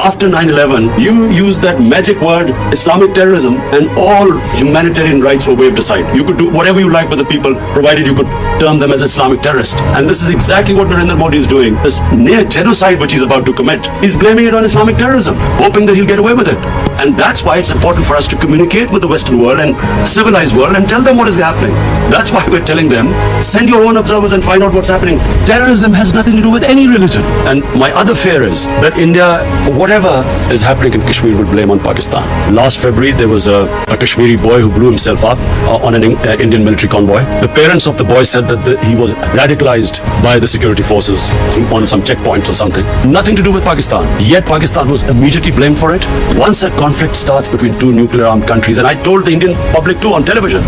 after 9/11, you used that magic word Islamic terrorism and all humanitarian rights were waved aside. You could do whatever you like with the people, provided you could term them as Islamic terrorists. And this is exactly what Narendra Modi is doing. This near genocide which he's about to commit, he's blaming it on Islamic terrorism, hoping that he'll get away with it. And that's why it's important for us to communicate with the Western world and civilized world and tell them what is happening. That's why we're telling them, send your own observers and find out what's happening. Terrorism has nothing to do with any religion. And my other fear is that India, for whatever is happening in Kashmir, will blame on Pakistan. Last February, there was a Kashmiri boy who blew himself up on an Indian military convoy. The parents of the boy said that he was radicalized by the security forces on some checkpoints or something. Nothing to do with Pakistan. Yet Pakistan was immediately blamed for it. Once a conflict starts between two nuclear armed countries, and I told the Indian public too on television,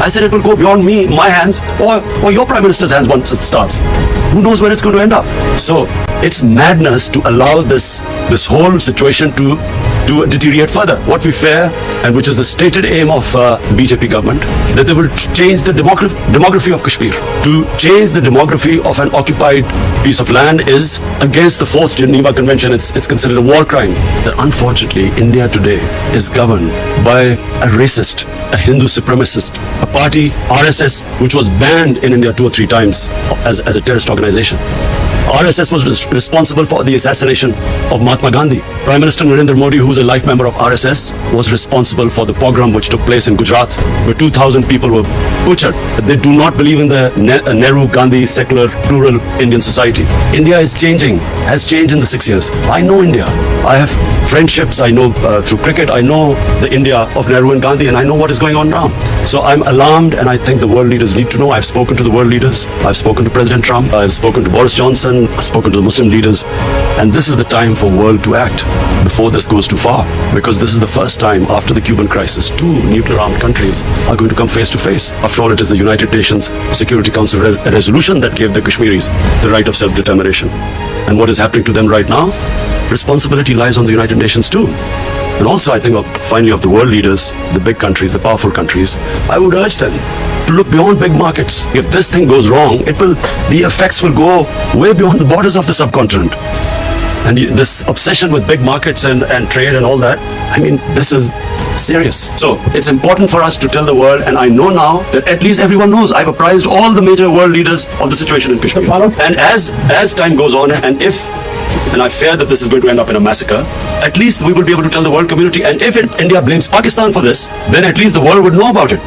I said it will go beyond me, my hands, or your Prime Minister's hands once it starts. Who knows where it's going to end up? So it's madness to allow this whole situation to deteriorate further. What we fear, and which is the stated aim of BJP government, that they will change the demography of Kashmir. To change the demography of an occupied piece of land is against the 4th Geneva Convention. It's considered a war crime. That unfortunately, India today is governed by a racist, a Hindu supremacist, a party, RSS, which was banned in India 2 or 3 times as a terrorist organization. RSS was responsible for the assassination of Mahatma Gandhi. Prime Minister Narendra Modi, who is a life member of RSS, was responsible for the pogrom which took place in Gujarat, where 2,000 people were butchered. They do not believe in the Nehru, Gandhi, secular, plural Indian society. India is changing, has changed in the 6 years. I know India. I have friendships. I know through cricket. I know the India of Nehru and Gandhi, and I know what is going on now. So I'm alarmed, and I think the world leaders need to know. I've spoken to the world leaders. I've spoken to President Trump. I've spoken to Boris Johnson. I've spoken to the Muslim leaders. And this is the time for world to act before this goes too far. Because this is the first time after the Cuban crisis, 2 nuclear armed countries are going to come face to face. After all, it is the United Nations Security Council resolution that gave the Kashmiris the right of self-determination. And what is happening to them right now? Responsibility lies on the United Nations too. And also, I think finally of the world leaders, the big countries, the powerful countries, I would urge them to look beyond big markets. If this thing goes wrong, the effects will go way beyond the borders of the subcontinent. And this obsession with big markets and trade and all that, I mean, this is serious. So it's important for us to tell the world, and I know now that at least everyone knows. I've apprised all the major world leaders of the situation in Kashmir. And as time goes on, and I fear that this is going to end up in a massacre, at least we will be able to tell the world community. And if India blames Pakistan for this, then at least the world would know about it.